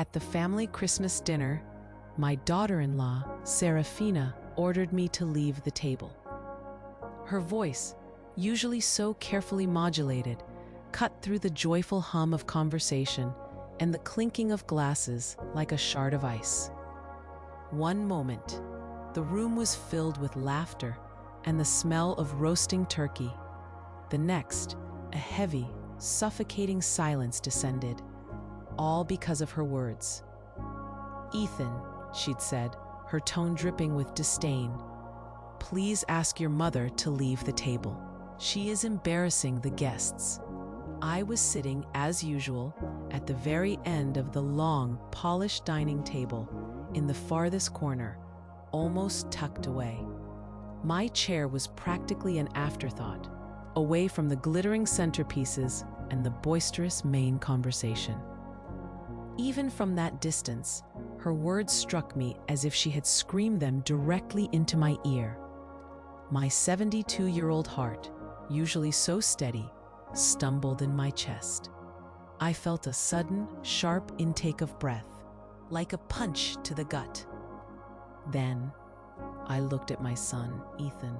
At the family Christmas dinner, my daughter-in-law, Serafina, ordered me to leave the table. Her voice, usually so carefully modulated, cut through the joyful hum of conversation and the clinking of glasses like a shard of ice. One moment, the room was filled with laughter and the smell of roasting turkey. The next, a heavy, suffocating silence descended, all because of her words. "Ethan," she'd said, her tone dripping with disdain, "please ask your mother to leave the table. She is embarrassing the guests." I was sitting, as usual, at the very end of the long, polished dining table, in the farthest corner, almost tucked away. My chair was practically an afterthought, away from the glittering centerpieces and the boisterous main conversation. Even from that distance, her words struck me as if she had screamed them directly into my ear. My 72-year-old heart, usually so steady, stumbled in my chest. I felt a sudden, sharp intake of breath, like a punch to the gut. Then, I looked at my son, Ethan,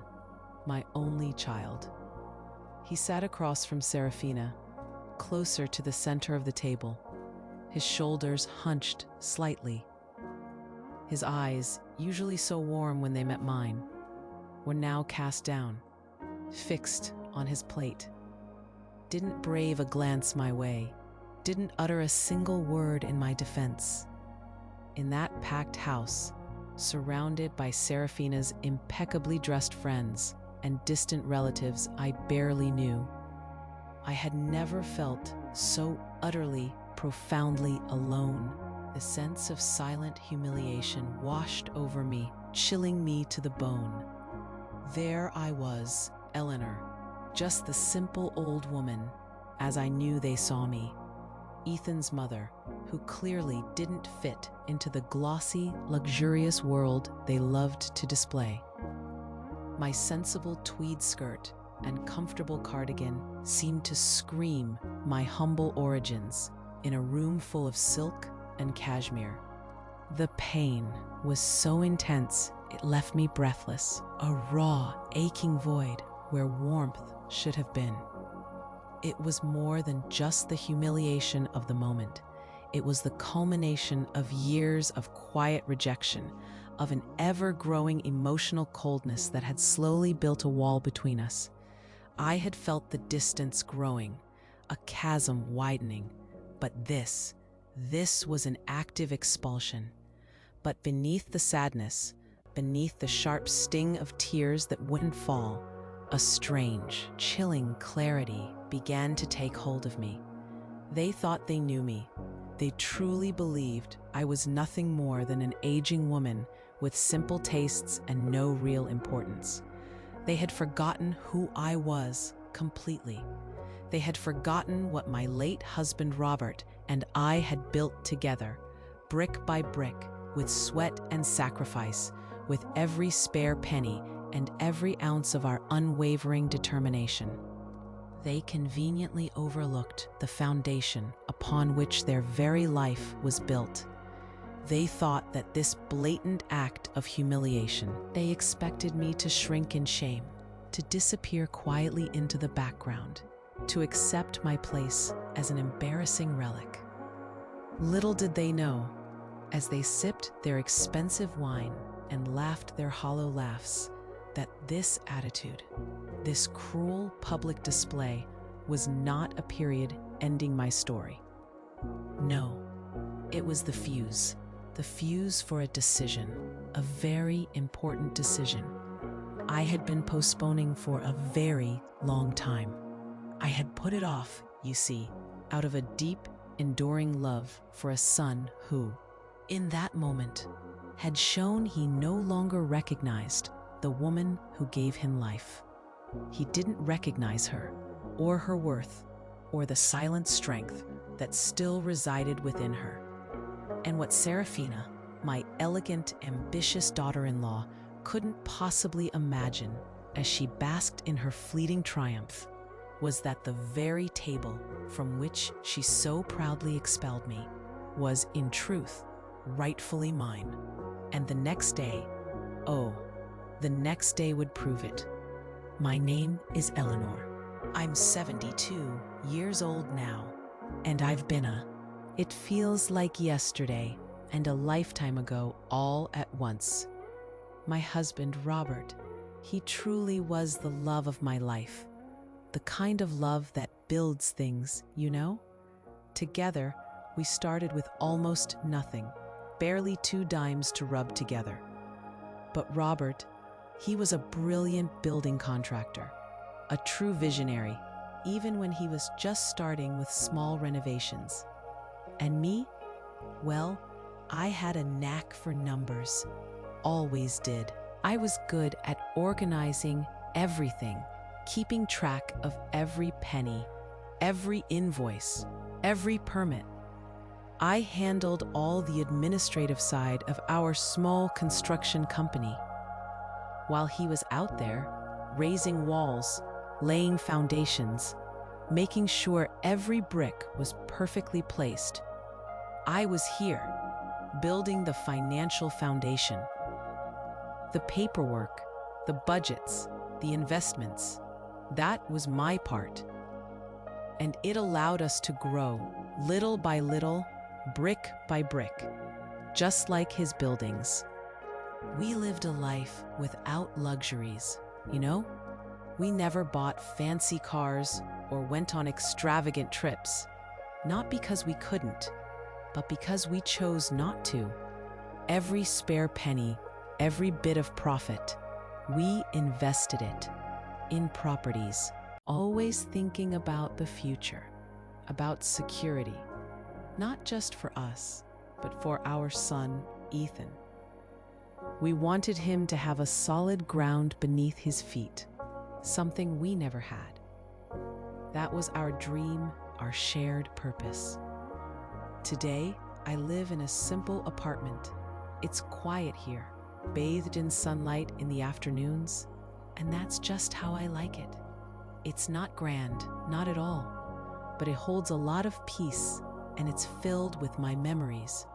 my only child. He sat across from Serafina, closer to the center of the table, his shoulders hunched slightly. His eyes, usually so warm when they met mine, were now cast down, fixed on his plate. Didn't brave a glance my way, didn't utter a single word in my defense. In that packed house, surrounded by Serafina's impeccably dressed friends and distant relatives I barely knew, I had never felt so utterly, profoundly alone. The sense of silent humiliation washed over me, chilling me to the bone. There I was, Eleanor, just the simple old woman, as I knew they saw me. Ethan's mother, who clearly didn't fit into the glossy, luxurious world they loved to display. My sensible tweed skirt and comfortable cardigan seemed to scream my humble origins in a room full of silk and cashmere. The pain was so intense it left me breathless, a raw, aching void where warmth should have been. It was more than just the humiliation of the moment. It was the culmination of years of quiet rejection, of an ever-growing emotional coldness that had slowly built a wall between us. I had felt the distance growing, a chasm widening, but this was an active expulsion. But beneath the sadness, beneath the sharp sting of tears that wouldn't fall, a strange, chilling clarity began to take hold of me. They thought they knew me. They truly believed I was nothing more than an aging woman with simple tastes and no real importance. They had forgotten who I was completely. They had forgotten what my late husband Robert and I had built together, brick by brick, with sweat and sacrifice, with every spare penny and every ounce of our unwavering determination. They conveniently overlooked the foundation upon which their very life was built. They thought that this blatant act of humiliation, they expected me to shrink in shame, to disappear quietly into the background, to accept my place as an embarrassing relic. Little did they know, as they sipped their expensive wine and laughed their hollow laughs, that this attitude, this cruel public display, was not a period ending my story. No, it was the fuse for a decision, a very important decision. I had been postponing for a very long time. I had put it off, you see, out of a deep, enduring love for a son who, in that moment, had shown he no longer recognized the woman who gave him life. He didn't recognize her, or her worth, or the silent strength that still resided within her. And what Serafina, my elegant, ambitious daughter-in-law, couldn't possibly imagine as she basked in her fleeting triumph was that the very table from which she so proudly expelled me was, in truth, rightfully mine. And the next day, oh, the next day would prove it. My name is Eleanor. I'm 72 years old now, and I've been it feels like yesterday and a lifetime ago all at once. My husband, Robert, he truly was the love of my life. The kind of love that builds things, you know? Together, we started with almost nothing, barely 2 dimes to rub together. But Robert, he was a brilliant building contractor, a true visionary, even when he was just starting with small renovations. And me? Well, I had a knack for numbers. Always did. I was good at organizing everything, keeping track of every penny, every invoice, every permit. I handled all the administrative side of our small construction company, while he was out there, raising walls, laying foundations, making sure every brick was perfectly placed. I was here, building the financial foundation. The paperwork, the budgets, the investments, that was my part. And it allowed us to grow, little by little, brick by brick, just like his buildings. We lived a life without luxuries, you know? We never bought fancy cars or went on extravagant trips, not because we couldn't, but because we chose not to. Every spare penny, every bit of profit, we invested it in properties, always thinking about the future, about security, not just for us, but for our son, Ethan. We wanted him to have a solid ground beneath his feet, something we never had. That was our dream, our shared purpose. Today, I live in a simple apartment. It's quiet here, bathed in sunlight in the afternoons, and that's just how I like it. It's not grand, not at all, but it holds a lot of peace, and it's filled with my memories.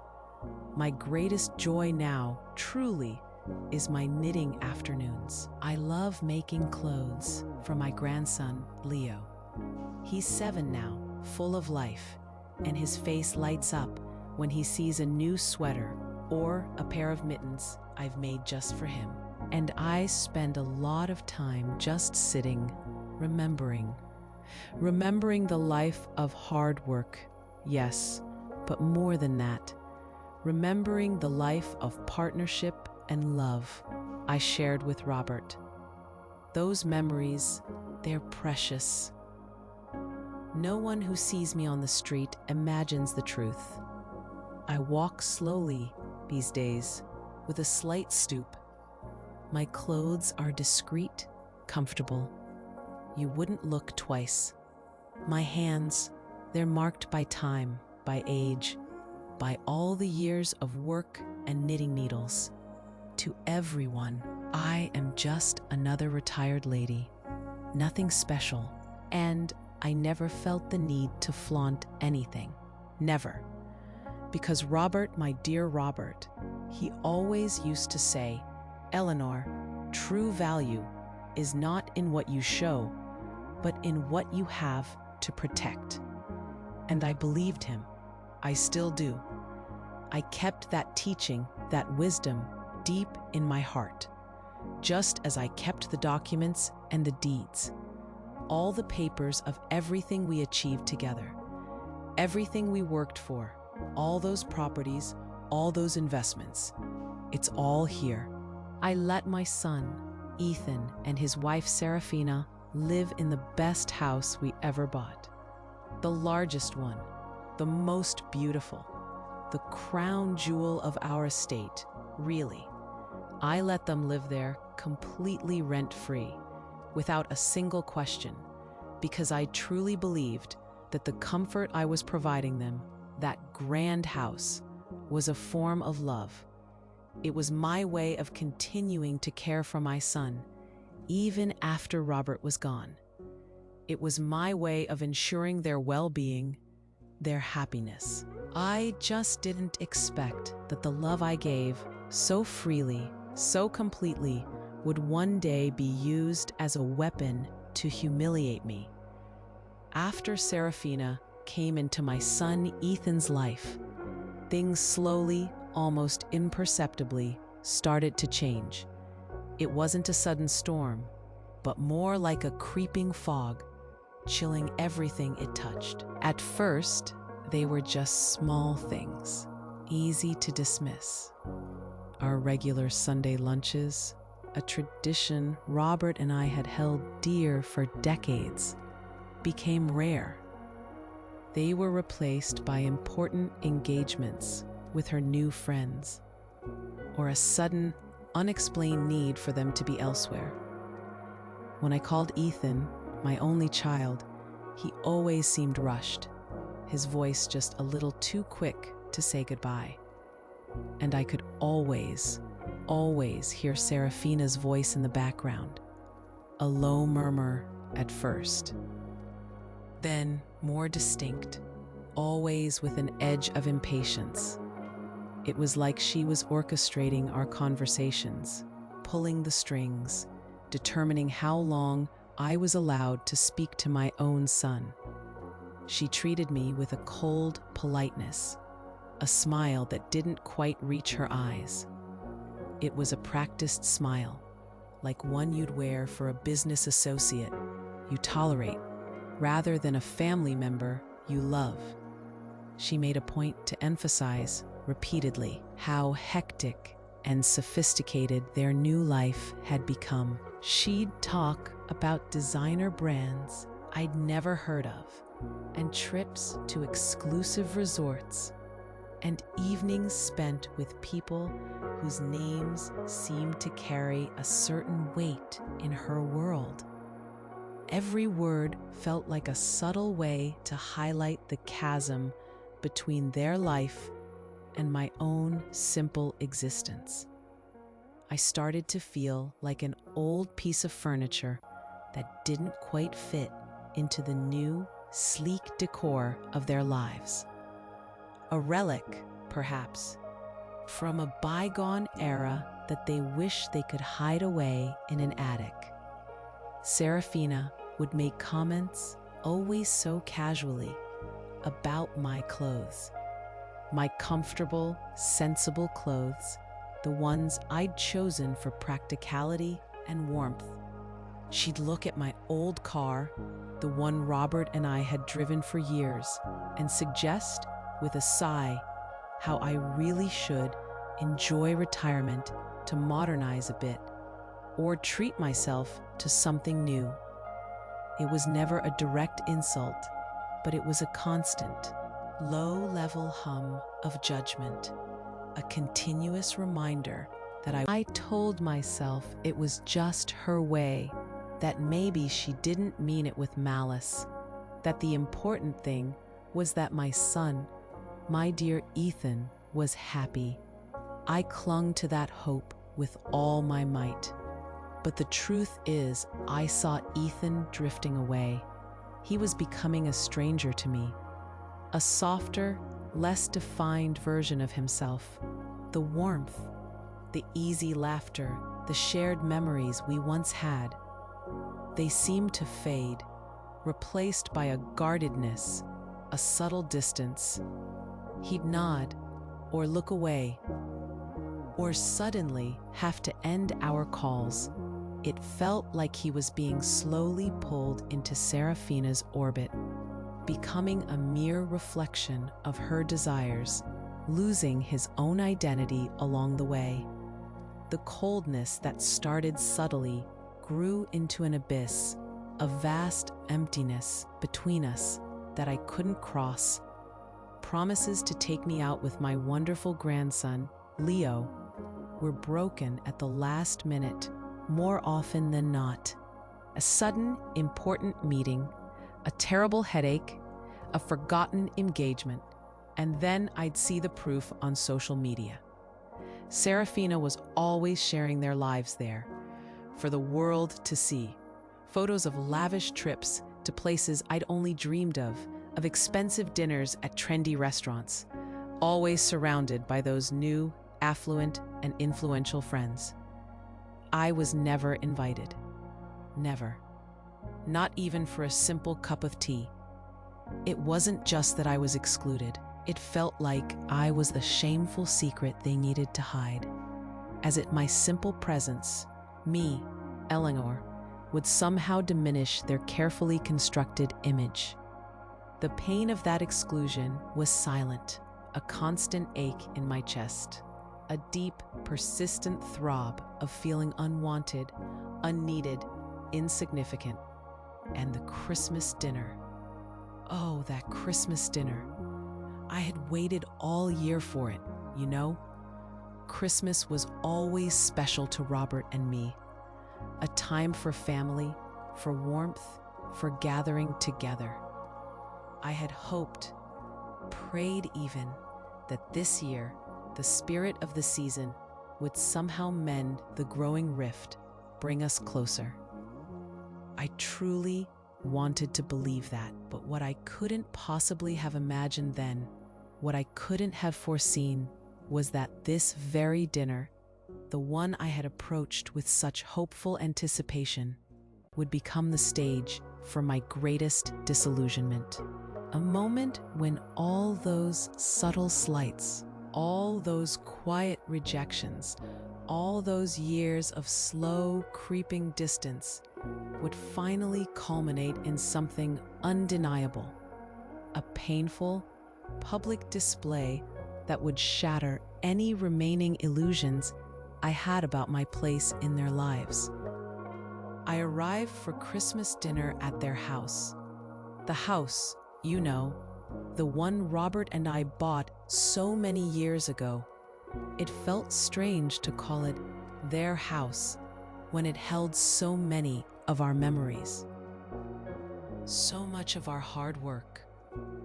My greatest joy now, truly, is my knitting afternoons. I love making clothes for my grandson, Leo. He's 7 now, full of life, and his face lights up when he sees a new sweater or a pair of mittens I've made just for him. And I spend a lot of time just sitting, remembering the life of hard work, yes, but more than that, remembering the life of partnership and love I shared with Robert. Those memories, they're precious. No one who sees me on the street imagines the truth. I walk slowly these days, with a slight stoop. My clothes are discreet, comfortable. You wouldn't look twice. My hands, they're marked by time, by age, by all the years of work and knitting needles. To everyone, I am just another retired lady, nothing special, and I never felt the need to flaunt anything. Never. Because Robert, my dear Robert, he always used to say, "Eleanor, true value is not in what you show, but in what you have to protect." And I believed him. I still do. I kept that teaching, that wisdom, deep in my heart, just as I kept the documents and the deeds, all the papers of everything we achieved together, everything we worked for, all those properties, all those investments. It's all here. I let my son, Ethan, and his wife, Serafina, live in the best house we ever bought. The largest one, the most beautiful, the crown jewel of our estate, really. I let them live there completely rent-free, without a single question, because I truly believed that the comfort I was providing them, that grand house, was a form of love. It was my way of continuing to care for my son, even after Robert was gone. It was my way of ensuring their well-being, their happiness. I just didn't expect that the love I gave so freely, so completely, would one day be used as a weapon to humiliate me. After Serafina came into my son Ethan's life, things slowly, almost imperceptibly, started to change. It wasn't a sudden storm, but more like a creeping fog, chilling everything it touched. At first, they were just small things, easy to dismiss. Our regular Sunday lunches, a tradition Robert and I had held dear for decades, became rare. They were replaced by important engagements with her new friends, or a sudden, unexplained need for them to be elsewhere. When I called Ethan, my only child, he always seemed rushed, his voice just a little too quick to say goodbye. And I could always hear Serafina's voice in the background, a low murmur at first, then more distinct, always with an edge of impatience. It was like she was orchestrating our conversations, pulling the strings, determining how long I was allowed to speak to my own son. She treated me with a cold politeness, a smile that didn't quite reach her eyes. It was a practiced smile, like one you'd wear for a business associate you tolerate, rather than a family member you love. She made a point to emphasize repeatedly how hectic and sophisticated their new life had become. She'd talk about designer brands I'd never heard of, and trips to exclusive resorts, and evenings spent with people whose names seemed to carry a certain weight in her world. Every word felt like a subtle way to highlight the chasm between their life and my own simple existence. I started to feel like an old piece of furniture that didn't quite fit into the new, sleek decor of their lives. A relic, perhaps, from a bygone era that they wish they could hide away in an attic. Serafina would make comments, always so casually, about my clothes. My comfortable, sensible clothes, the ones I'd chosen for practicality and warmth. She'd look at my old car, the one Robert and I had driven for years, and suggest, with a sigh, how I really should enjoy retirement to modernize a bit, or treat myself to something new. It was never a direct insult, but it was a constant, low-level hum of judgment, a continuous reminder that I told myself it was just her way, that maybe she didn't mean it with malice, that the important thing was that my son, my dear Ethan, was happy. I clung to that hope with all my might. But the truth is, I saw Ethan drifting away. He was becoming a stranger to me, a softer, less defined version of himself. The warmth, the easy laughter, the shared memories we once had, they seemed to fade, replaced by a guardedness, a subtle distance. He'd nod or look away, or suddenly have to end our calls. It felt like he was being slowly pulled into Serafina's orbit, becoming a mere reflection of her desires, losing his own identity along the way. The coldness that started subtly grew into an abyss, a vast emptiness between us that I couldn't cross. Promises to take me out with my wonderful grandson, Leo, were broken at the last minute, more often than not. A sudden, important meeting, a terrible headache, a forgotten engagement, and then I'd see the proof on social media. Serafina was always sharing their lives there, for the world to see. Photos of lavish trips to places I'd only dreamed of expensive dinners at trendy restaurants, always surrounded by those new, affluent, and influential friends. I was never invited. Never. Not even for a simple cup of tea. It wasn't just that I was excluded. It felt like I was the shameful secret they needed to hide. As if my simple presence, me, Eleanor, would somehow diminish their carefully constructed image. The pain of that exclusion was silent, a constant ache in my chest, a deep, persistent throb of feeling unwanted, unneeded, insignificant. And the Christmas dinner. Oh, that Christmas dinner. I had waited all year for it, you know? Christmas was always special to Robert and me. A time for family, for warmth, for gathering together. I had hoped, prayed even, that this year, the spirit of the season would somehow mend the growing rift, bring us closer. I truly wanted to believe that, but what I couldn't possibly have imagined then, what I couldn't have foreseen, was that this very dinner, the one I had approached with such hopeful anticipation, would become the stage for my greatest disillusionment. A moment when all those subtle slights, all those quiet rejections, all those years of slow, creeping distance would finally culminate in something undeniable, a painful, public display that would shatter any remaining illusions I had about my place in their lives. I arrived for Christmas dinner at their house. The house, you know, the one Robert and I bought so many years ago. It felt strange to call it their house when it held so many of our memories. So much of our hard work.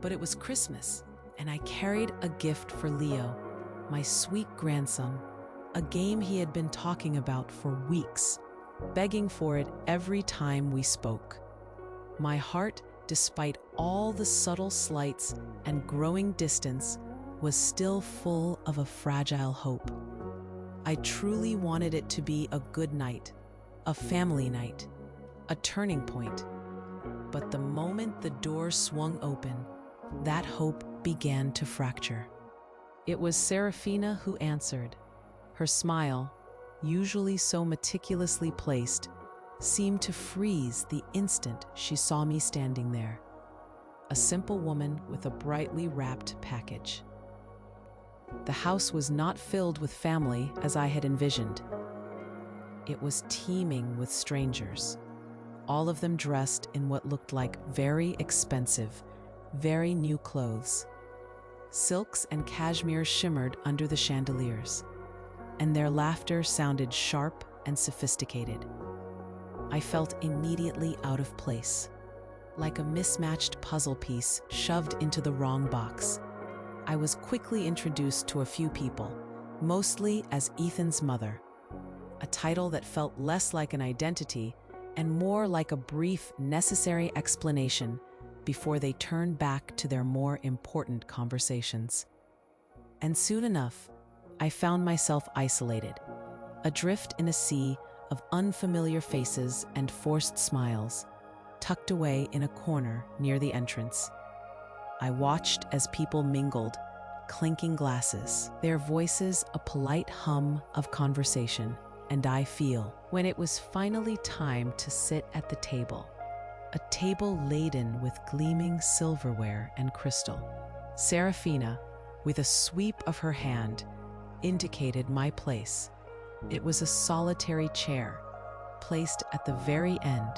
But it was Christmas, and I carried a gift for Leo, my sweet grandson, a game he had been talking about for weeks, begging for it every time we spoke. My heart, despite all the subtle slights and growing distance, was still full of a fragile hope. I truly wanted it to be a good night, a family night, a turning point. But the moment the door swung open, that hope began to fracture. It was Serafina who answered. Her smile, usually so meticulously placed, seemed to freeze the instant she saw me standing there. A simple woman with a brightly wrapped package. The house was not filled with family as I had envisioned. It was teeming with strangers, all of them dressed in what looked like very expensive, very new clothes. Silks and cashmere shimmered under the chandeliers, and their laughter sounded sharp and sophisticated. I felt immediately out of place, like a mismatched puzzle piece shoved into the wrong box. I was quickly introduced to a few people, mostly as Ethan's mother, a title that felt less like an identity and more like a brief, necessary explanation before they turned back to their more important conversations. And soon enough, I found myself isolated, adrift in a sea of unfamiliar faces and forced smiles, tucked away in a corner near the entrance. I watched as people mingled, clinking glasses, their voices a polite hum of conversation, and I feel, when it was finally time to sit at the table, a table laden with gleaming silverware and crystal. Serafina, with a sweep of her hand, indicated my place. It was a solitary chair, placed at the very end,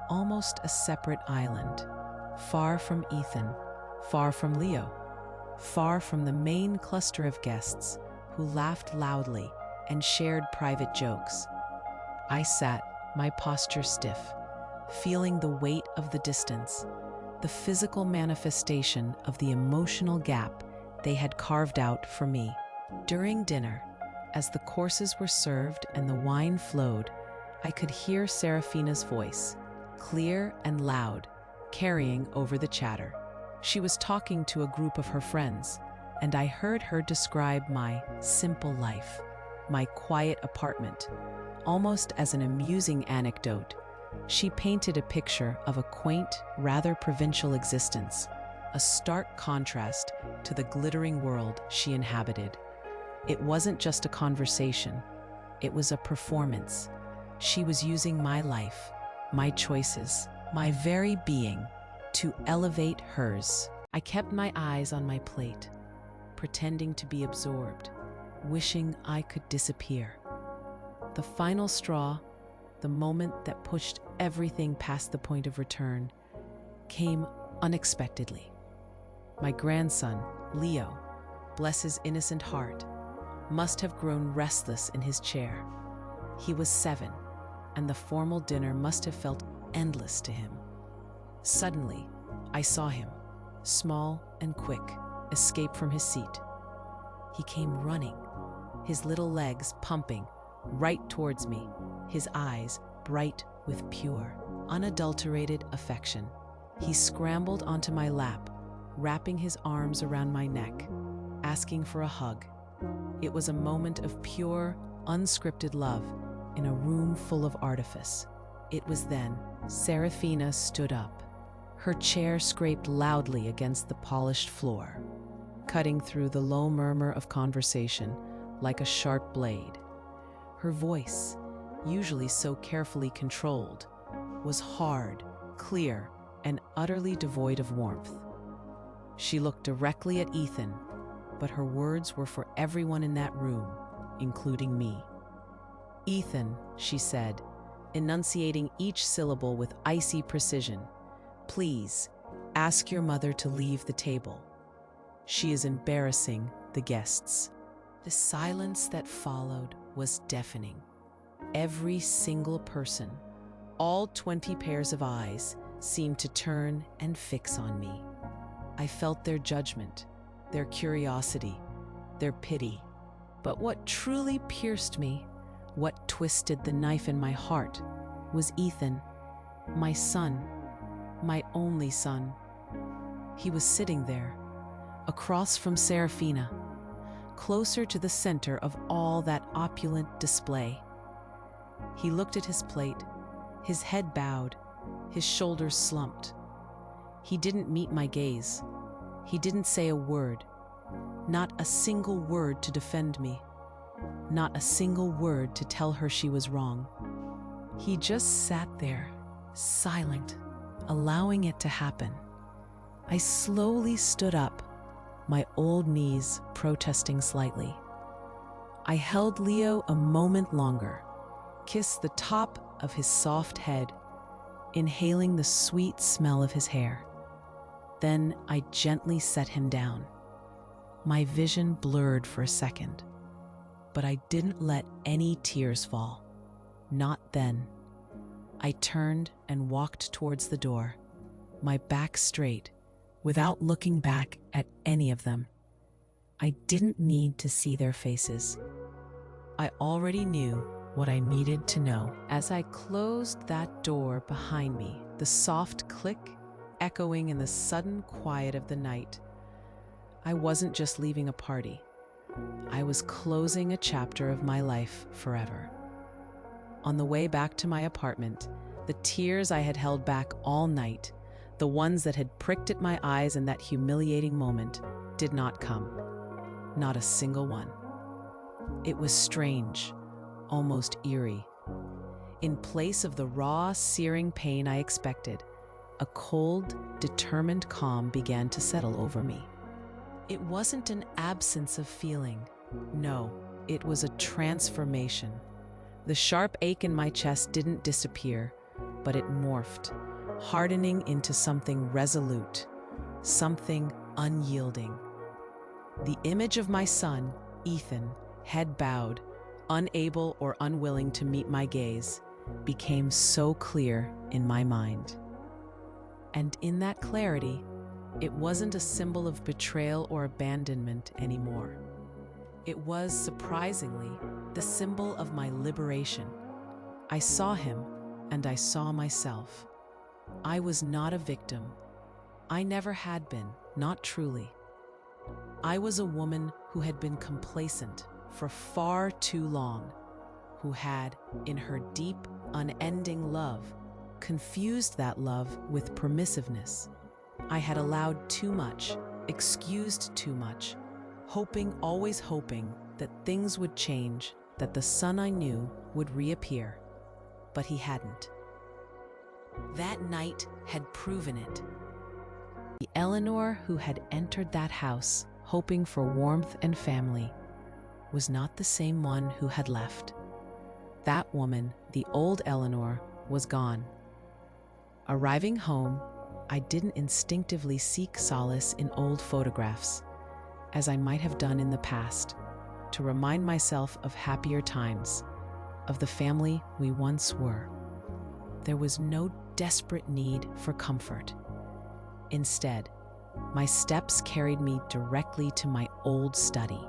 almost a separate island, far from Ethan, far from Leo, far from the main cluster of guests who laughed loudly and shared private jokes. I sat, my posture stiff, feeling the weight of the distance, the physical manifestation of the emotional gap they had carved out for me. During dinner, as the courses were served and the wine flowed, I could hear Serafina's voice, clear and loud, carrying over the chatter. She was talking to a group of her friends, and I heard her describe my simple life, my quiet apartment, almost as an amusing anecdote. She painted a picture of a quaint, rather provincial existence, a stark contrast to the glittering world she inhabited. It wasn't just a conversation, it was a performance. She was using my life, my choices, my very being to elevate hers. I kept my eyes on my plate, pretending to be absorbed, wishing I could disappear. The final straw, the moment that pushed everything past the point of return, came unexpectedly. My grandson, Leo, bless his innocent heart, must have grown restless in his chair. He was 7, and the formal dinner must have felt endless to him. Suddenly, I saw him, small and quick, escape from his seat. He came running, his little legs pumping, right towards me, his eyes bright with pure, unadulterated affection. He scrambled onto my lap, wrapping his arms around my neck, asking for a hug. It was a moment of pure, unscripted love in a room full of artifice. It was then Serafina stood up. Her chair scraped loudly against the polished floor, cutting through the low murmur of conversation like a sharp blade. Her voice, usually so carefully controlled, was hard, clear, and utterly devoid of warmth. She looked directly at Ethan, but her words were for everyone in that room, including me. "Ethan," she said, enunciating each syllable with icy precision, "please, ask your mother to leave the table. She is embarrassing the guests." The silence that followed was deafening. Every single person, all 20 pairs of eyes, seemed to turn and fix on me. I felt their judgment, their curiosity, their pity. But what truly pierced me, what twisted the knife in my heart, was Ethan, my son, my only son. He was sitting there, across from Serafina, closer to the center of all that opulent display. He looked at his plate, his head bowed, his shoulders slumped. He didn't meet my gaze. He didn't say a word, not a single word to defend me, not a single word to tell her she was wrong. He just sat there, silent, allowing it to happen. I slowly stood up, my old knees protesting slightly. I held Leo a moment longer, kissed the top of his soft head, inhaling the sweet smell of his hair. Then I gently set him down. My vision blurred for a second, but I didn't let any tears fall. Not then. I turned and walked towards the door, my back straight, without looking back at any of them. I didn't need to see their faces. I already knew what I needed to know. As I closed that door behind me, the soft click echoing in the sudden quiet of the night, I wasn't just leaving a party. I was closing a chapter of my life forever. On the way back to my apartment, the tears I had held back all night, the ones that had pricked at my eyes in that humiliating moment, did not come. Not a single one. It was strange, almost eerie. In place of the raw, searing pain I expected, a cold, determined calm began to settle over me. It wasn't an absence of feeling. No, it was a transformation. The sharp ache in my chest didn't disappear, but it morphed, hardening into something resolute, something unyielding. The image of my son, Ethan, head bowed, unable or unwilling to meet my gaze, became so clear in my mind. And in that clarity, it wasn't a symbol of betrayal or abandonment anymore. It was, surprisingly, the symbol of my liberation. I saw him, and I saw myself. I was not a victim. I never had been, not truly. I was a woman who had been complacent for far too long, who had, in her deep, unending love, confused that love with permissiveness. I had allowed too much, excused too much, hoping, always hoping, that things would change, that the son I knew would reappear. But he hadn't. That night had proven it. The Eleanor who had entered that house, hoping for warmth and family, was not the same one who had left. That woman, the old Eleanor, was gone. Arriving home, I didn't instinctively seek solace in old photographs, as I might have done in the past, to remind myself of happier times, of the family we once were. There was no desperate need for comfort. Instead, my steps carried me directly to my old study,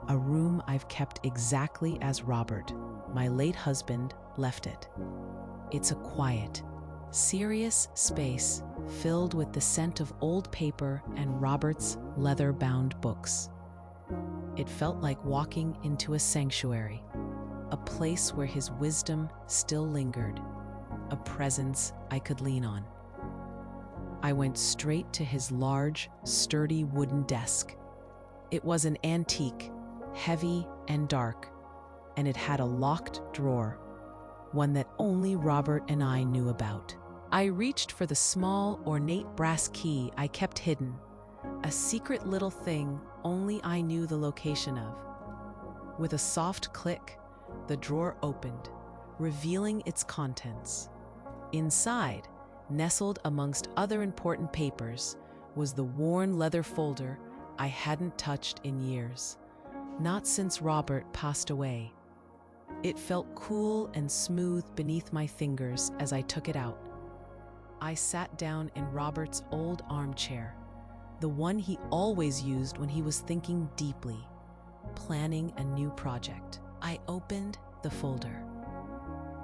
a room I've kept exactly as Robert, my late husband, left it. It's a quiet, serious space filled with the scent of old paper and Robert's leather-bound books. It felt like walking into a sanctuary, a place where his wisdom still lingered, a presence I could lean on. I went straight to his large, sturdy wooden desk. It was an antique, heavy and dark, and it had a locked drawer, one that only Robert and I knew about. I reached for the small, ornate brass key I kept hidden, a secret little thing only I knew the location of. With a soft click, the drawer opened, revealing its contents. Inside, nestled amongst other important papers, was the worn leather folder I hadn't touched in years, not since Robert passed away. It felt cool and smooth beneath my fingers as I took it out. I sat down in Robert's old armchair, the one he always used when he was thinking deeply, planning a new project. I opened the folder.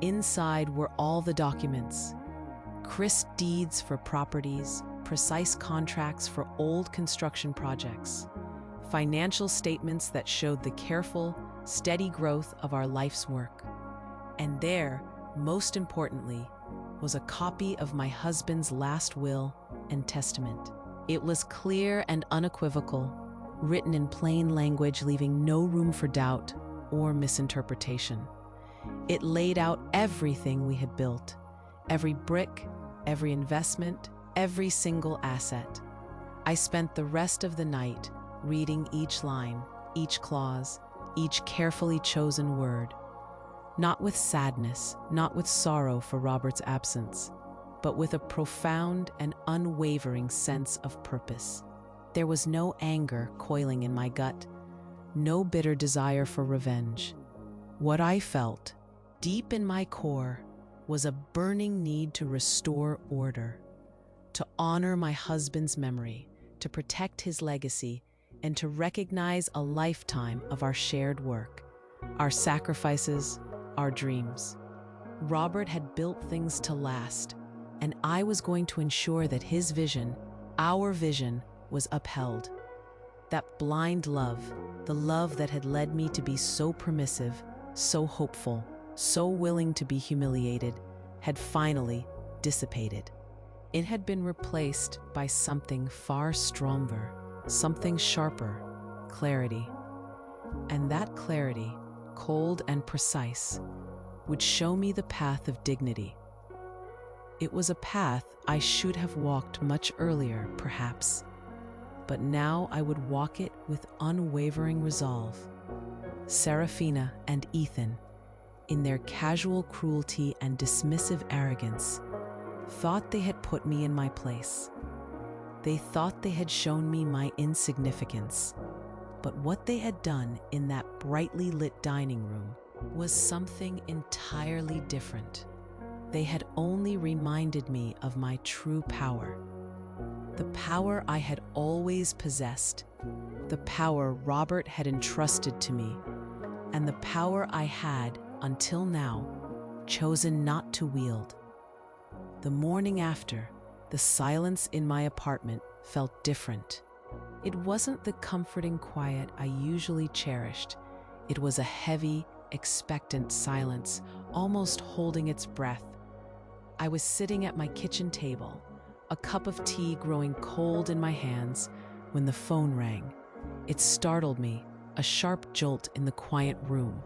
Inside were all the documents: crisp deeds for properties, precise contracts for old construction projects, financial statements that showed the careful, steady growth of our life's work. And there, most importantly, was a copy of my husband's last will and testament. It was clear and unequivocal, written in plain language, leaving no room for doubt or misinterpretation. It laid out everything we had built, every brick, every investment, every single asset. I spent the rest of the night reading each line, each clause, each carefully chosen word, not with sadness, not with sorrow for Robert's absence, but with a profound and unwavering sense of purpose. There was no anger coiling in my gut, no bitter desire for revenge. What I felt, deep in my core, was a burning need to restore order, to honor my husband's memory, to protect his legacy, and to recognize a lifetime of our shared work, our sacrifices, our dreams. Robert had built things to last, and I was going to ensure that his vision, our vision, was upheld. That blind love, the love that had led me to be so permissive, so hopeful, so willing to be humiliated, had finally dissipated. It had been replaced by something far stronger, something sharper: clarity. And that clarity, cold and precise, would show me the path of dignity. It was a path I should have walked much earlier, perhaps, but now I would walk it with unwavering resolve. Serafina and Ethan, in their casual cruelty and dismissive arrogance, thought they had put me in my place. They thought they had shown me my insignificance. But what they had done in that brightly lit dining room was something entirely different. They had only reminded me of my true power, the power I had always possessed, the power Robert had entrusted to me, and the power I had, until now, chosen not to wield. The morning after, the silence in my apartment felt different. It wasn't the comforting quiet I usually cherished. It was a heavy, expectant silence, almost holding its breath. I was sitting at my kitchen table, a cup of tea growing cold in my hands, when the phone rang. It startled me, a sharp jolt in the quiet room.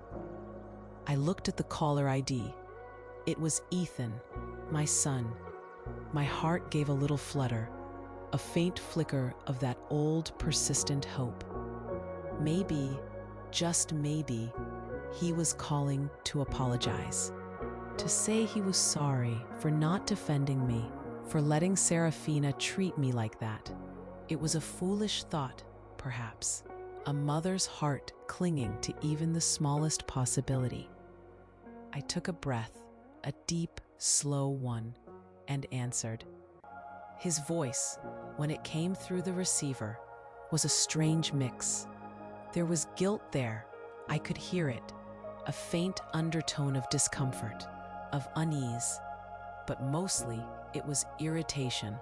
I looked at the caller ID. It was Ethan, my son. My heart gave a little flutter, a faint flicker of that old, persistent hope. Maybe, just maybe, he was calling to apologize, to say he was sorry for not defending me, for letting Serafina treat me like that. It was a foolish thought, perhaps, a mother's heart clinging to even the smallest possibility. I took a breath, a deep, slow one, and answered. His voice, when it came through the receiver, was a strange mix. There was guilt there. I could hear it, a faint undertone of discomfort, of unease, but mostly it was irritation,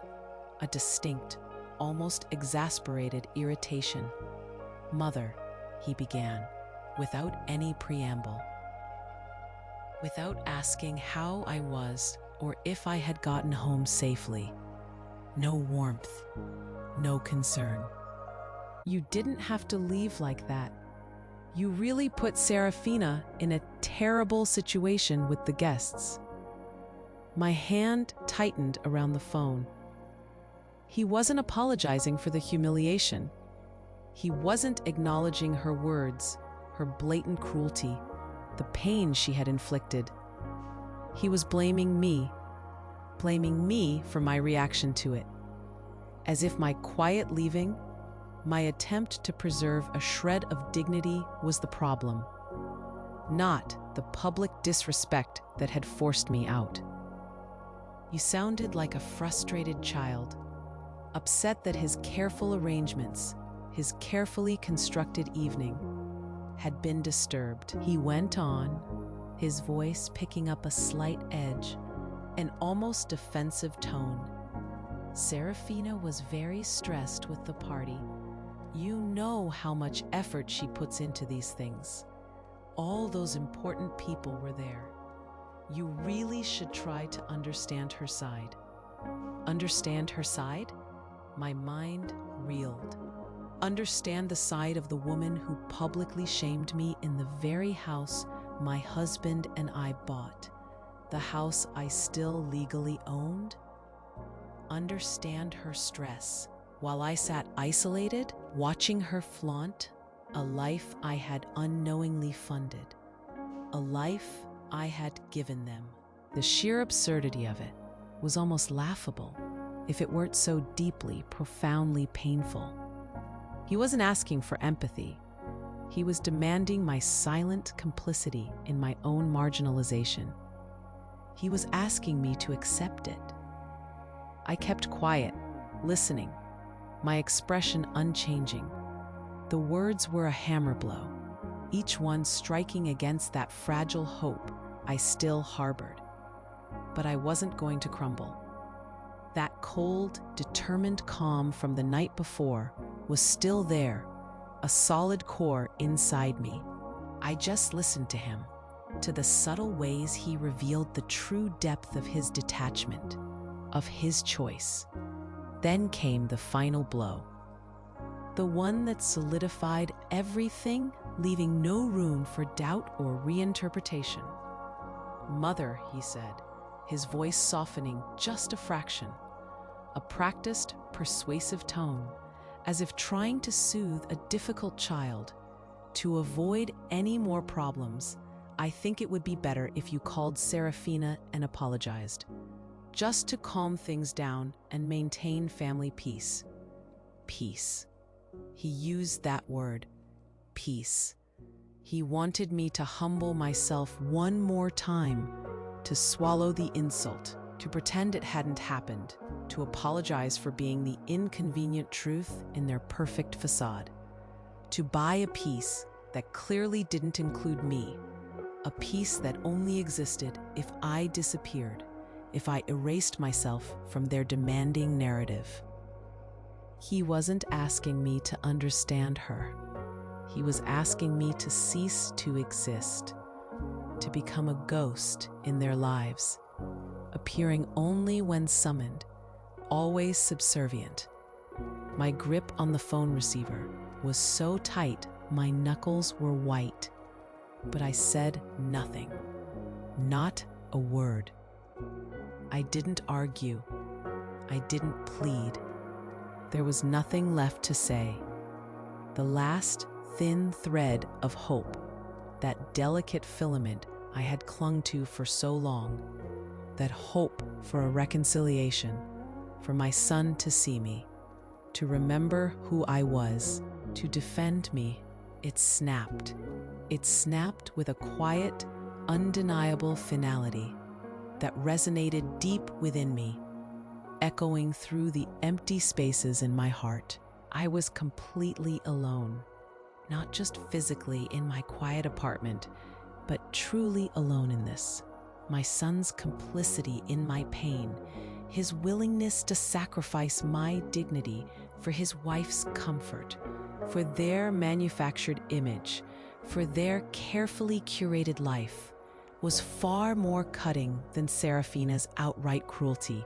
a distinct, almost exasperated irritation. "Mother," he began, without any preamble. Without asking how I was or if I had gotten home safely. No warmth, no concern. "You didn't have to leave like that. You really put Serafina in a terrible situation with the guests." My hand tightened around the phone. He wasn't apologizing for the humiliation. He wasn't acknowledging her words, her blatant cruelty, the pain she had inflicted. He was blaming me for my reaction to it, as if my quiet leaving, my attempt to preserve a shred of dignity was the problem, not the public disrespect that had forced me out. "You sounded like a frustrated child, upset that his careful arrangements, his carefully constructed evening, had been disturbed," he went on, his voice picking up a slight edge, an almost defensive tone. "Serafina was very stressed with the party. You know how much effort she puts into these things. All those important people were there. You really should try to understand her side." Understand her side? My mind reeled. Understand the side of the woman who publicly shamed me in the very house my husband and I bought, the house I still legally owned? Understand her stress while I sat isolated, watching her flaunt a life I had unknowingly funded, a life I had given them. The sheer absurdity of it was almost laughable, if it weren't so deeply, profoundly painful. He wasn't asking for empathy. He was demanding my silent complicity in my own marginalization. He was asking me to accept it. I kept quiet, listening, my expression unchanging. The words were a hammer blow, each one striking against that fragile hope I still harbored. But I wasn't going to crumble. That cold, determined calm from the night before was still there, a solid core inside me. I just listened to him, to the subtle ways he revealed the true depth of his detachment, of his choice. Then came the final blow, the one that solidified everything, leaving no room for doubt or reinterpretation. "Mother," he said, his voice softening just a fraction, a practiced, persuasive tone, as if trying to soothe a difficult child. "To avoid any more problems, I think it would be better if you called Serafina and apologized, just to calm things down and maintain family peace." Peace. He used that word, peace. He wanted me to humble myself one more time, to swallow the insult, to pretend it hadn't happened, to apologize for being the inconvenient truth in their perfect facade, to buy a peace that clearly didn't include me, a peace that only existed if I disappeared, if I erased myself from their demanding narrative. He wasn't asking me to understand her. He was asking me to cease to exist, to become a ghost in their lives, appearing only when summoned, always subservient. My grip on the phone receiver was so tight my knuckles were white, but I said nothing, not a word. I didn't argue. I didn't plead. There was nothing left to say. The last thin thread of hope, that delicate filament I had clung to for so long, that hope for a reconciliation, for my son to see me, to remember who I was, to defend me, it snapped. It snapped with a quiet, undeniable finality that resonated deep within me, echoing through the empty spaces in my heart. I was completely alone, not just physically in my quiet apartment, but truly alone in this. My son's complicity in my pain, his willingness to sacrifice my dignity for his wife's comfort, for their manufactured image, for their carefully curated life, was far more cutting than Serafina's outright cruelty.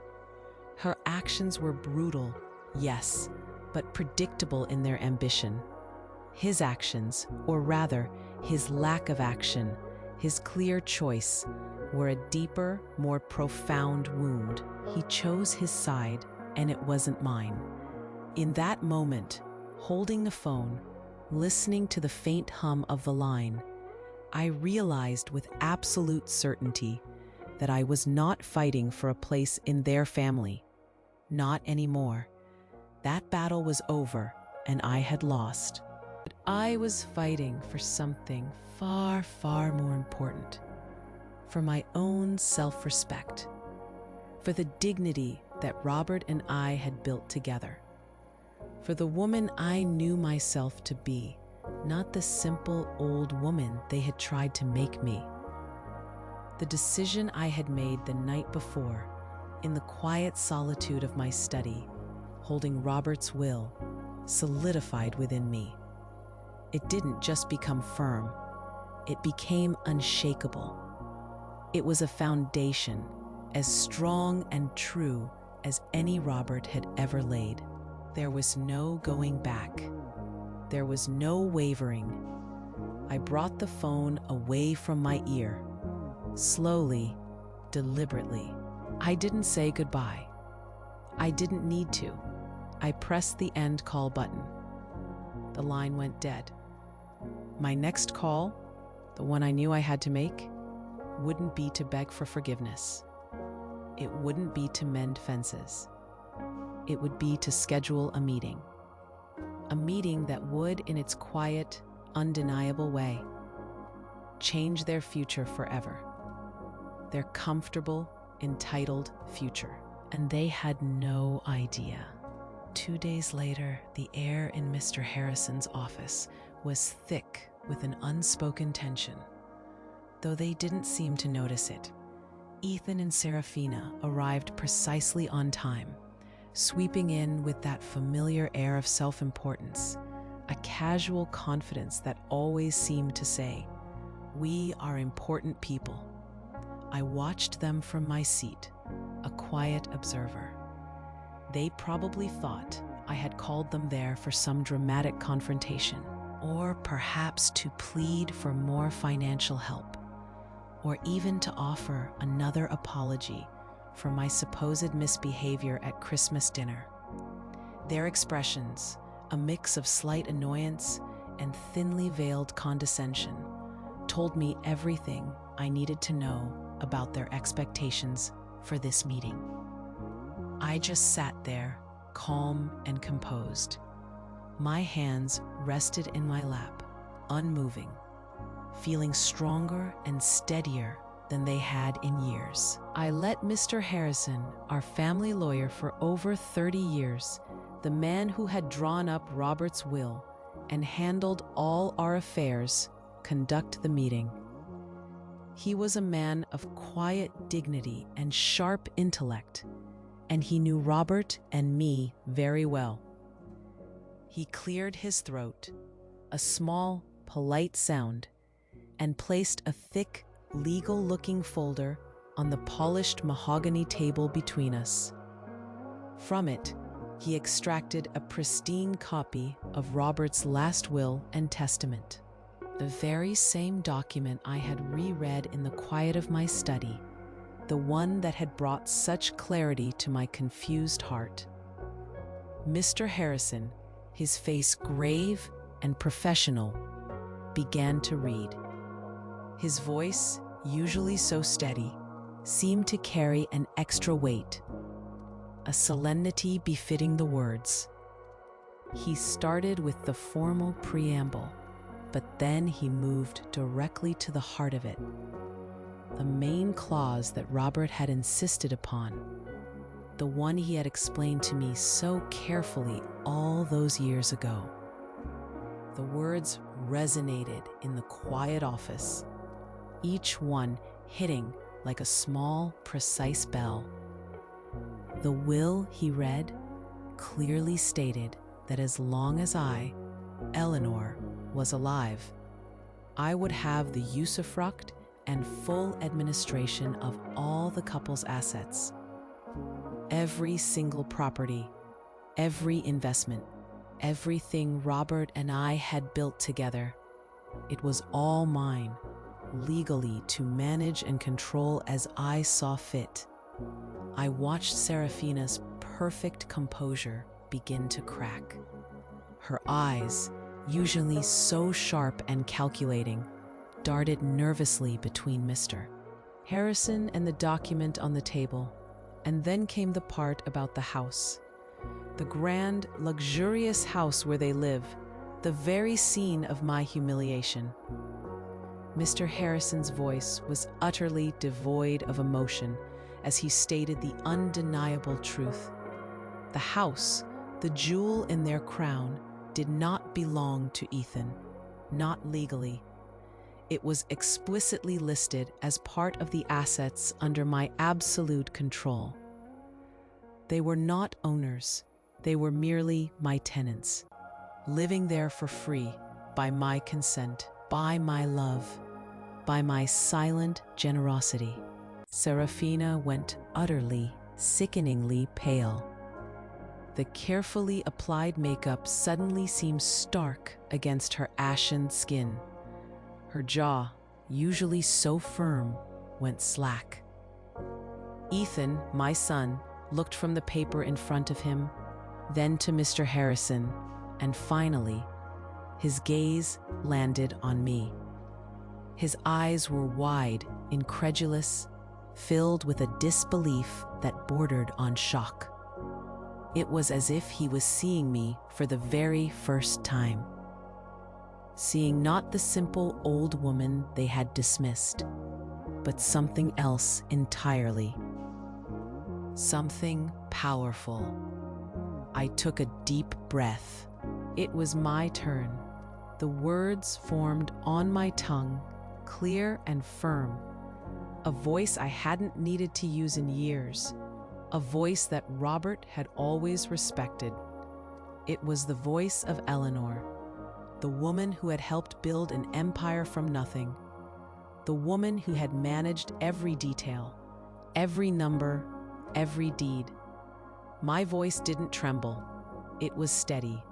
Her actions were brutal, yes, but predictable in their ambition. His actions, or rather, his lack of action, his clear choice, were a deeper, more profound wound. He chose his side, and it wasn't mine. In that moment, holding the phone, listening to the faint hum of the line, I realized with absolute certainty that I was not fighting for a place in their family. Not anymore. That battle was over, and I had lost. But I was fighting for something far, far more important. For my own self-respect. For the dignity that Robert and I had built together. For the woman I knew myself to be, not the simple old woman they had tried to make me. The decision I had made the night before, in the quiet solitude of my study, holding Robert's will, solidified within me. It didn't just become firm, it became unshakable. It was a foundation as strong and true as any Robert had ever laid. There was no going back. There was no wavering. I brought the phone away from my ear, slowly, deliberately. I didn't say goodbye. I didn't need to. I pressed the end call button. The line went dead. My next call, the one I knew I had to make, wouldn't be to beg for forgiveness. It wouldn't be to mend fences. It would be to schedule a meeting. A meeting that would, in its quiet, undeniable way, change their future forever. Their comfortable, entitled future. And they had no idea. 2 days later, the air in Mr. Harrison's office was thick with an unspoken tension. Though they didn't seem to notice it, Ethan and Serafina arrived precisely on time, sweeping in with that familiar air of self-importance, a casual confidence that always seemed to say, "We are important people." I watched them from my seat, a quiet observer. They probably thought I had called them there for some dramatic confrontation, or perhaps to plead for more financial help, or even to offer another apology for my supposed misbehavior at Christmas dinner. Their expressions, a mix of slight annoyance and thinly veiled condescension, told me everything I needed to know about their expectations for this meeting. I just sat there, calm and composed. My hands rested in my lap, unmoving, feeling stronger and steadier than they had in years. I let Mr. Harrison, our family lawyer for over 30 years, the man who had drawn up Robert's will and handled all our affairs, conduct the meeting. He was a man of quiet dignity and sharp intellect, and he knew Robert and me very well. He cleared his throat, a small, polite sound, and placed a thick, legal-looking folder on the polished mahogany table between us. From it, he extracted a pristine copy of Robert's last will and testament, the very same document I had reread in the quiet of my study, the one that had brought such clarity to my confused heart. Mr. Harrison, his face grave and professional, began to read. His voice, usually so steady, seemed to carry an extra weight, a solemnity befitting the words. He started with the formal preamble, but then he moved directly to the heart of it, the main clause that Robert had insisted upon, the one he had explained to me so carefully all those years ago. The words resonated in the quiet office, each one hitting like a small, precise bell. The will, he read, clearly stated that as long as I, Eleanor, was alive, I would have the usufruct and full administration of all the couple's assets. Every single property, every investment, everything Robert and I had built together, it was all mine, legally to manage and control as I saw fit. I watched Seraphina's perfect composure begin to crack. Her eyes, usually so sharp and calculating, darted nervously between Mr. Harrison and the document on the table, and then came the part about the house. The grand, luxurious house where they live, the very scene of my humiliation. Mr. Harrison's voice was utterly devoid of emotion as he stated the undeniable truth. The house, the jewel in their crown, did not belong to Ethan, not legally. It was explicitly listed as part of the assets under my absolute control. They were not owners, they were merely my tenants, living there for free, by my consent, by my love, by my silent generosity. Seraphina went utterly, sickeningly pale. The carefully applied makeup suddenly seemed stark against her ashen skin. Her jaw, usually so firm, went slack. Ethan, my son, looked from the paper in front of him, then to Mr. Harrison, and finally, his gaze landed on me. His eyes were wide, incredulous, filled with a disbelief that bordered on shock. It was as if he was seeing me for the very first time, seeing not the simple old woman they had dismissed, but something else entirely, something powerful. I took a deep breath. It was my turn. The words formed on my tongue, clear and firm, a voice I hadn't needed to use in years, a voice that Robert had always respected. It was the voice of Eleanor, the woman who had helped build an empire from nothing, the woman who had managed every detail, every number, every deed. My voice didn't tremble. It was steady.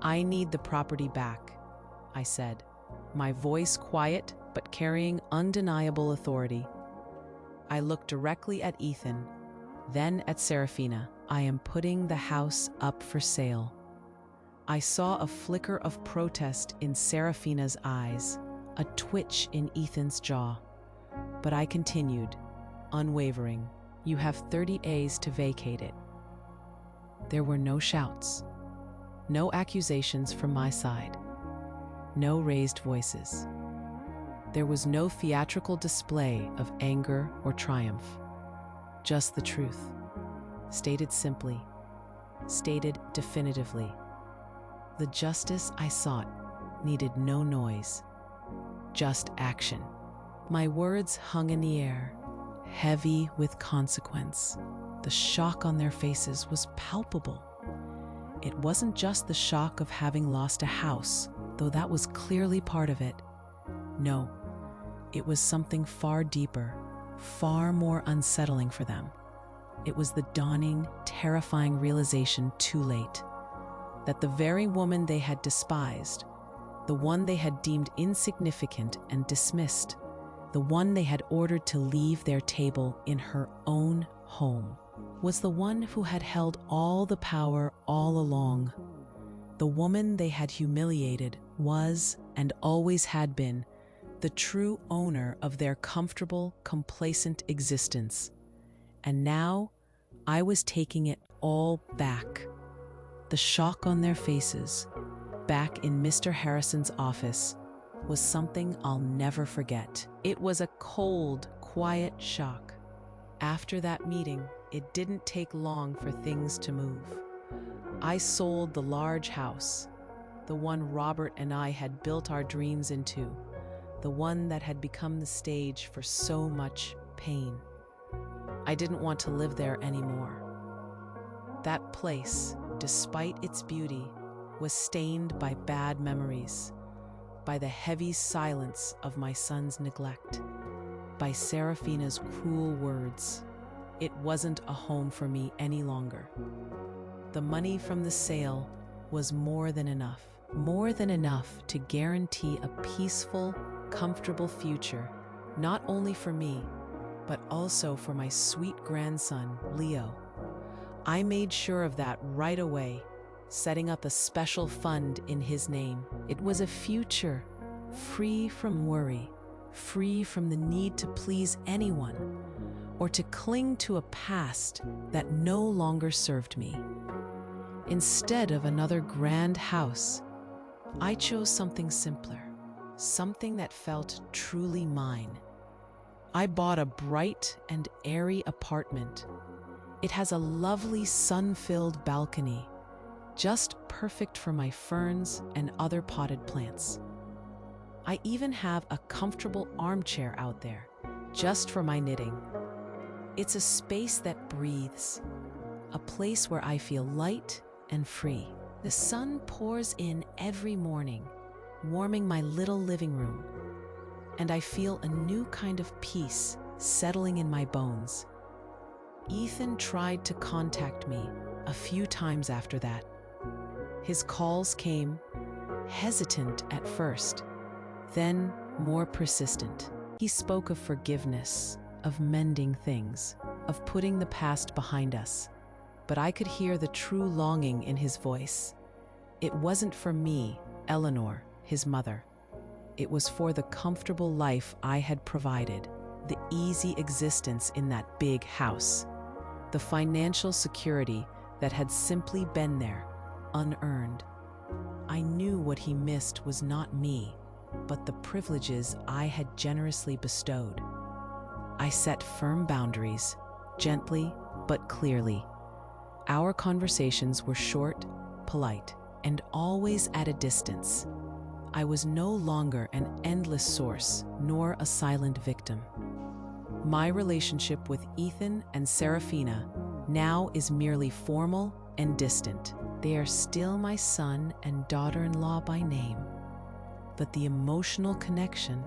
"I need the property back," I said, my voice quiet but carrying undeniable authority. I looked directly at Ethan, then at Seraphina. "I am putting the house up for sale." I saw a flicker of protest in Seraphina's eyes, a twitch in Ethan's jaw. But I continued, unwavering, "You have 30 days to vacate it." There were no shouts, no accusations from my side, no raised voices. There was no theatrical display of anger or triumph, just the truth, stated simply, stated definitively. The justice I sought needed no noise, just action. My words hung in the air, heavy with consequence. The shock on their faces was palpable. it wasn't just the shock of having lost a house, though that was clearly part of it. No, it was something far deeper, far more unsettling for them. It was the dawning, terrifying realization too late that the very woman they had despised, the one they had deemed insignificant and dismissed, the one they had ordered to leave their table in her own home, was the one who had held all the power all along. The woman they had humiliated was, and always had been, the true owner of their comfortable, complacent existence. And now, I was taking it all back. The shock on their faces, back in Mr. Harrison's office, was something I'll never forget. It was a cold, quiet shock. After that meeting, it didn't take long for things to move. I sold the large house, the one Robert and I had built our dreams into, the one that had become the stage for so much pain. I didn't want to live there anymore. That place, despite its beauty, was stained by bad memories, by the heavy silence of my son's neglect, by Serafina's cruel words. It wasn't a home for me any longer. The money from the sale was more than enough to guarantee a peaceful, comfortable future, not only for me, but also for my sweet grandson, Leo. I made sure of that right away, setting up a special fund in his name. It was a future free from worry, free from the need to please anyone, or to cling to a past that no longer served me. Instead of another grand house, I chose something simpler, something that felt truly mine. I bought a bright and airy apartment. It has a lovely sun-filled balcony, just perfect for my ferns and other potted plants. I even have a comfortable armchair out there, just for my knitting. It's a space that breathes, a place where I feel light and free. The sun pours in every morning, warming my little living room, and I feel a new kind of peace settling in my bones. Ethan tried to contact me a few times after that. His calls came, hesitant at first, then more persistent. He spoke of forgiveness, of mending things, of putting the past behind us, but I could hear the true longing in his voice. It wasn't for me, Eleanor, his mother. It was for the comfortable life I had provided, the easy existence in that big house, the financial security that had simply been there, unearned. I knew what he missed was not me, but the privileges I had generously bestowed. I set firm boundaries, gently but clearly. Our conversations were short, polite, and always at a distance. I was no longer an endless source, nor a silent victim. My relationship with Ethan and Serafina now is merely formal and distant. They are still my son and daughter-in-law by name, but the emotional connection,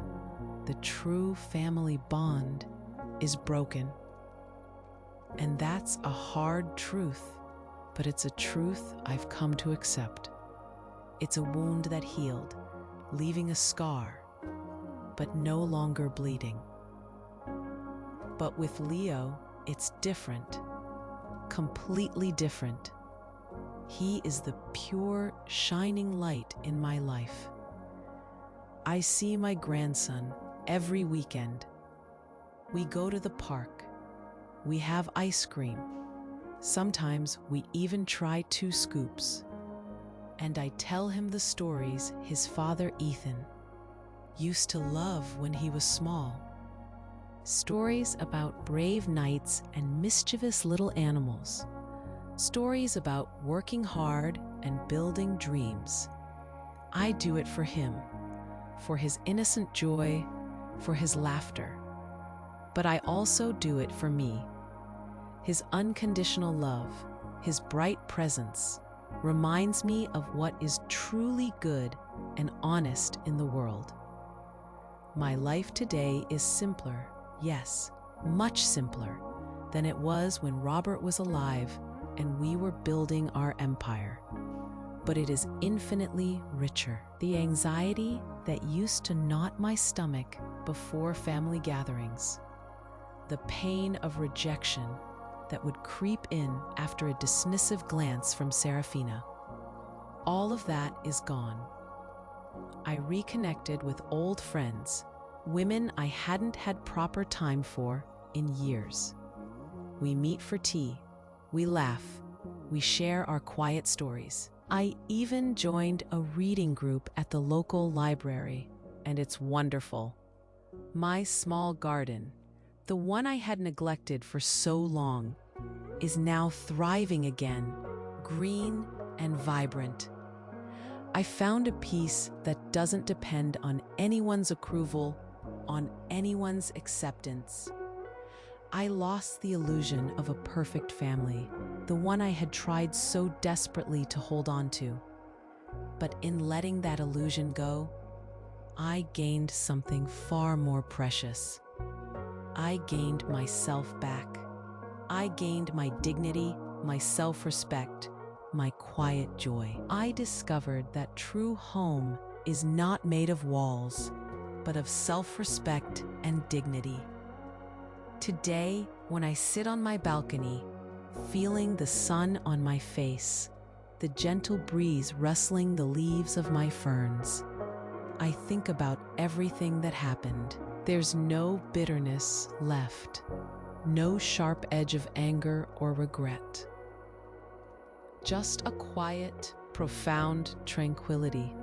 the true family bond, is broken. And that's a hard truth, but it's a truth I've come to accept. It's a wound that healed, leaving a scar, but no longer bleeding. But with Leo, it's different, completely different. He is the pure, shining light in my life. I see my grandson every weekend. We go to the park. We have ice cream. Sometimes we even try 2 scoops. And I tell him the stories his father, Ethan, used to love when he was small. Stories about brave knights and mischievous little animals. Stories about working hard and building dreams. I do it for him, for his innocent joy, for his laughter. But I also do it for me. His unconditional love, his bright presence, reminds me of what is truly good and honest in the world. My life today is simpler, yes, much simpler, than it was when Robert was alive and we were building our empire. But it is infinitely richer. The anxiety that used to knot my stomach before family gatherings, the pain of rejection that would creep in after a dismissive glance from Serafina, all of that is gone. I reconnected with old friends, women I hadn't had proper time for in years. We meet for tea, we laugh, we share our quiet stories. I even joined a reading group at the local library, and it's wonderful. My small garden, the one I had neglected for so long, is now thriving again, green and vibrant. I found a peace that doesn't depend on anyone's approval, on anyone's acceptance. I lost the illusion of a perfect family, the one I had tried so desperately to hold on to. But in letting that illusion go, I gained something far more precious. I gained myself back. I gained my dignity, my self-respect, my quiet joy. I discovered that true home is not made of walls, but of self-respect and dignity. Today, when I sit on my balcony, feeling the sun on my face, the gentle breeze rustling the leaves of my ferns, I think about everything that happened. There's no bitterness left, no sharp edge of anger or regret. Just a quiet, profound tranquility,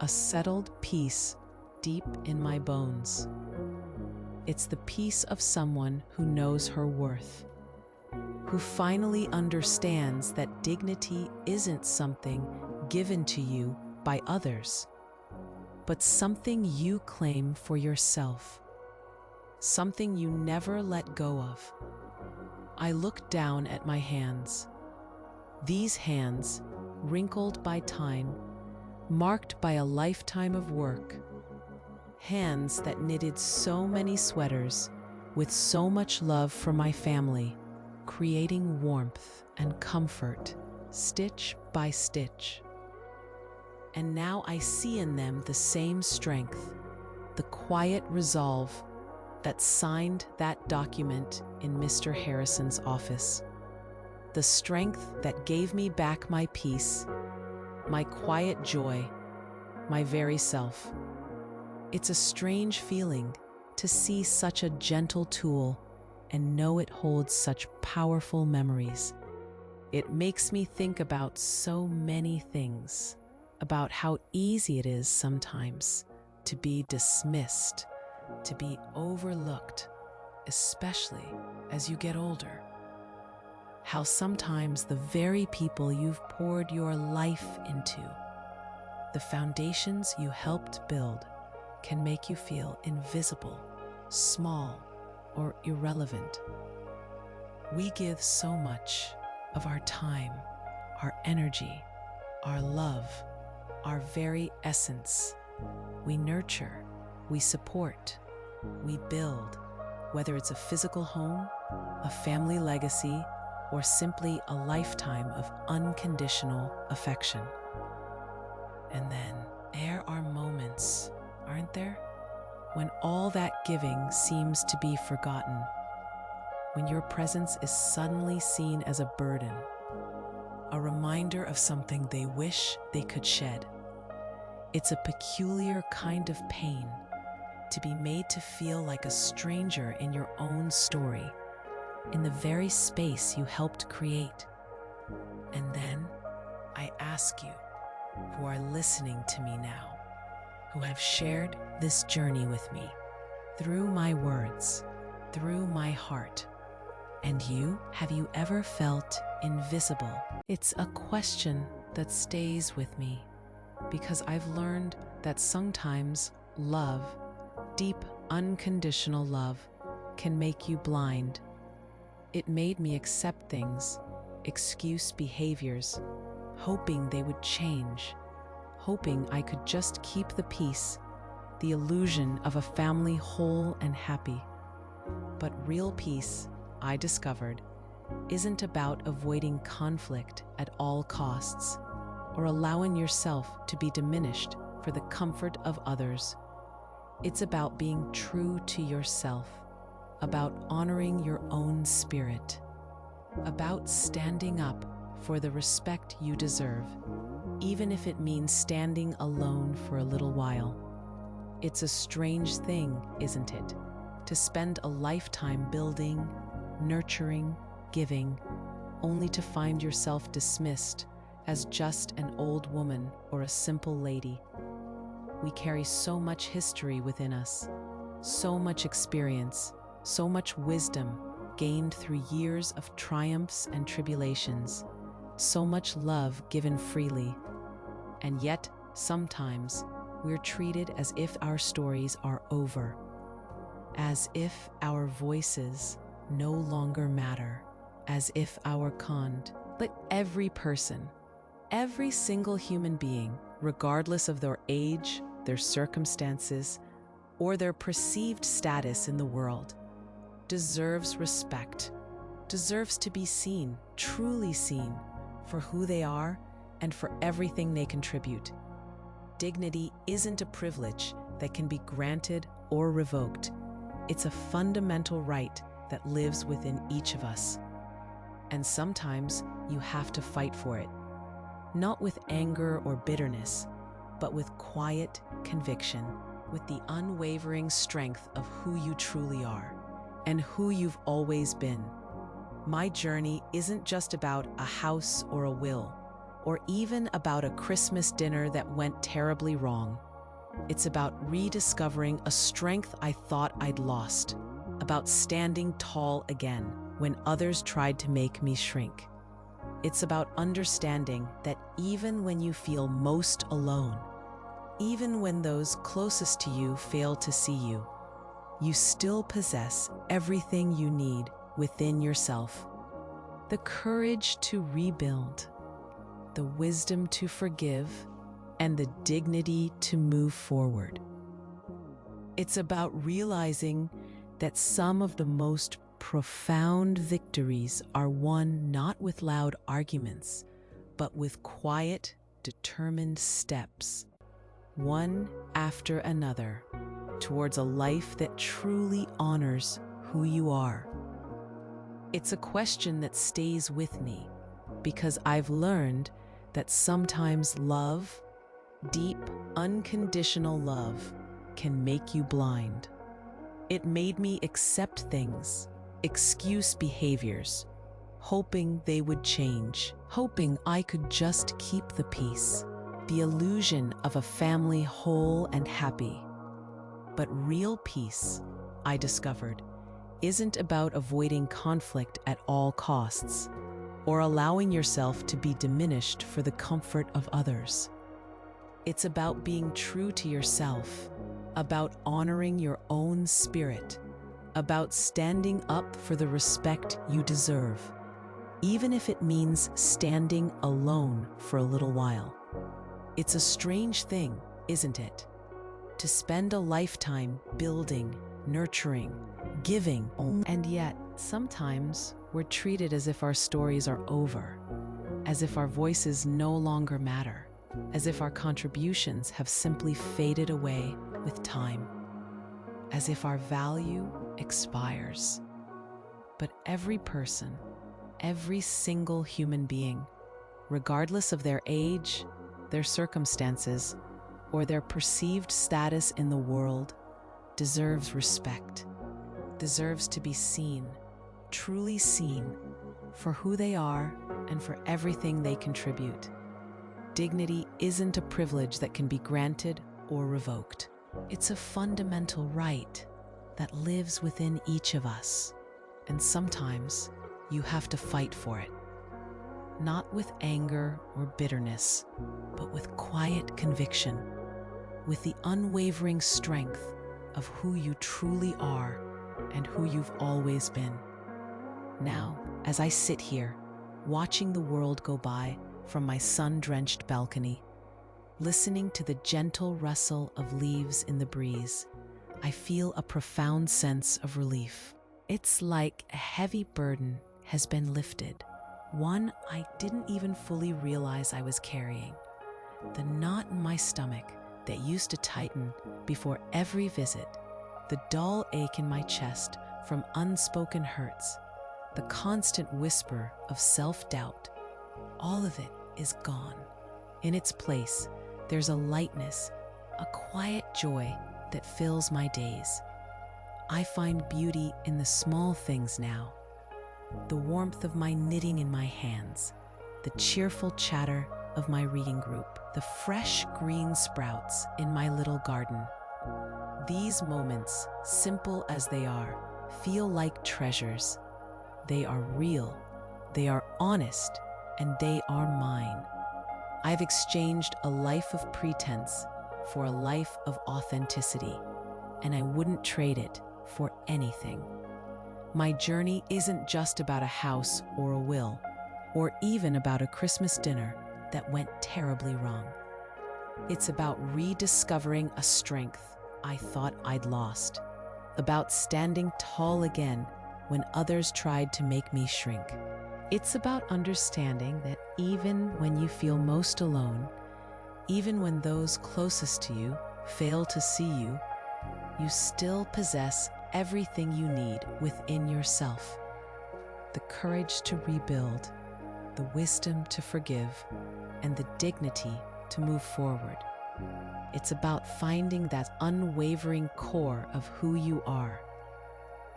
a settled peace deep in my bones. It's the peace of someone who knows her worth, who finally understands that dignity isn't something given to you by others, but something you claim for yourself, something you never let go of. I look down at my hands. These hands, wrinkled by time, marked by a lifetime of work, hands that knitted so many sweaters with so much love for my family, creating warmth and comfort, stitch by stitch. And now I see in them the same strength, the quiet resolve that signed that document in Mr. Harrison's office, the strength that gave me back my peace, my quiet joy, my very self. It's a strange feeling to see such a gentle tool and know it holds such powerful memories. It makes me think about so many things, about how easy it is sometimes to be dismissed, to be overlooked, especially as you get older. How sometimes the very people you've poured your life into, the foundations you helped build, can make you feel invisible, small, or irrelevant. We give so much of our time, our energy, our love, our very essence. We nurture, we support, we build, whether it's a physical home, a family legacy, or simply a lifetime of unconditional affection. And then there are moments, aren't there, when all that giving seems to be forgotten, when your presence is suddenly seen as a burden, a reminder of something they wish they could shed. It's a peculiar kind of pain to be made to feel like a stranger in your own story, in the very space you helped create. And then I ask you, who are listening to me now, who have shared this journey with me, through my words, through my heart, and you, have you ever felt invisible? It's a question that stays with me, because I've learned that sometimes love, deep, unconditional love, can make you blind. It made me accept things, excuse behaviors, hoping they would change, hoping I could just keep the peace, the illusion of a family whole and happy. But real peace, I discovered, isn't about avoiding conflict at all costs or allowing yourself to be diminished for the comfort of others. It's about being true to yourself, about honoring your own spirit, about standing up for the respect you deserve, even if it means standing alone for a little while. It's a strange thing, isn't it, to spend a lifetime building, nurturing, giving, only to find yourself dismissed as just an old woman or a simple lady. We carry so much history within us, so much experience, so much wisdom gained through years of triumphs and tribulations, so much love given freely. And yet, sometimes, we're treated as if our stories are over, as if our voices no longer matter, as if our kind. But every person, every single human being, regardless of their age, their circumstances, or their perceived status in the world, deserves respect, deserves to be seen, truly seen, for who they are and for everything they contribute. Dignity isn't a privilege that can be granted or revoked. It's a fundamental right that lives within each of us. And sometimes you have to fight for it, not with anger or bitterness, but with quiet conviction, with the unwavering strength of who you truly are and who you've always been. My journey isn't just about a house or a will, or even about a Christmas dinner that went terribly wrong. It's about rediscovering a strength I thought I'd lost, about standing tall again when others tried to make me shrink. It's about understanding that even when you feel most alone, even when those closest to you fail to see you, you still possess everything you need within yourself. The courage to rebuild, the wisdom to forgive, and the dignity to move forward. It's about realizing that some of the most profound victories are won not with loud arguments, but with quiet, determined steps, one after another, towards a life that truly honors who you are. It's a question that stays with me because I've learned that sometimes love, deep, unconditional love, can make you blind. It made me accept things, excuse behaviors, hoping they would change, hoping I could just keep the peace, the illusion of a family whole and happy. But real peace, I discovered, isn't about avoiding conflict at all costs or allowing yourself to be diminished for the comfort of others. It's about being true to yourself, about honoring your own spirit, about standing up for the respect you deserve, even if it means standing alone for a little while. It's a strange thing, isn't it? To spend a lifetime building, nurturing, giving, and yet sometimes we're treated as if our stories are over, as if our voices no longer matter, as if our contributions have simply faded away with time, as if our value expires. But every person, every single human being, regardless of their age, their circumstances, or their perceived status in the world, deserves respect, deserves to be seen, truly seen, for who they are and for everything they contribute. Dignity isn't a privilege that can be granted or revoked. It's a fundamental right that lives within each of us, and sometimes you have to fight for it. Not with anger or bitterness, but with quiet conviction, with the unwavering strength of who you truly are and who you've always been. Now, as I sit here, watching the world go by, from my sun-drenched balcony. Listening to the gentle rustle of leaves in the breeze, I feel a profound sense of relief. It's like a heavy burden has been lifted, one I didn't even fully realize I was carrying. The knot in my stomach that used to tighten before every visit, the dull ache in my chest from unspoken hurts, the constant whisper of self-doubt, all of it is gone. In its place, there's a lightness, a quiet joy that fills my days. I find beauty in the small things now. The warmth of my knitting in my hands, the cheerful chatter of my reading group, the fresh green sprouts in my little garden. These moments, simple as they are, feel like treasures. They are real, they are honest, and they are mine. I've exchanged a life of pretense for a life of authenticity, and I wouldn't trade it for anything. My journey isn't just about a house or a will, or even about a Christmas dinner that went terribly wrong. It's about rediscovering a strength I thought I'd lost, about standing tall again when others tried to make me shrink. It's about understanding that even when you feel most alone, even when those closest to you fail to see you, you still possess everything you need within yourself. The courage to rebuild, the wisdom to forgive, and the dignity to move forward. It's about finding that unwavering core of who you are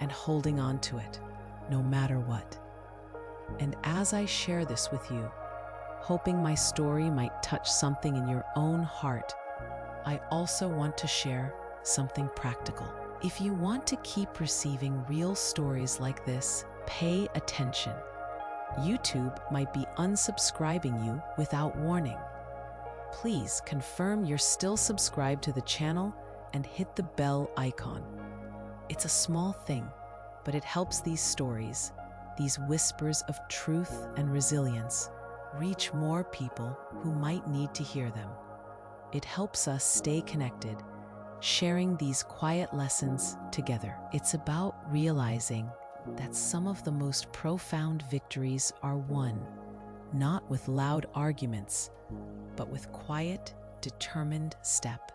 and holding on to it, no matter what. And as I share this with you, hoping my story might touch something in your own heart, I also want to share something practical. If you want to keep receiving real stories like this, pay attention. YouTube might be unsubscribing you without warning. Please confirm you're still subscribed to the channel and hit the bell icon. It's a small thing, but it helps these stories, these whispers of truth and resilience, reach more people who might need to hear them. It helps us stay connected, sharing these quiet lessons together. It's about realizing that some of the most profound victories are won, not with loud arguments, but with quiet, determined step.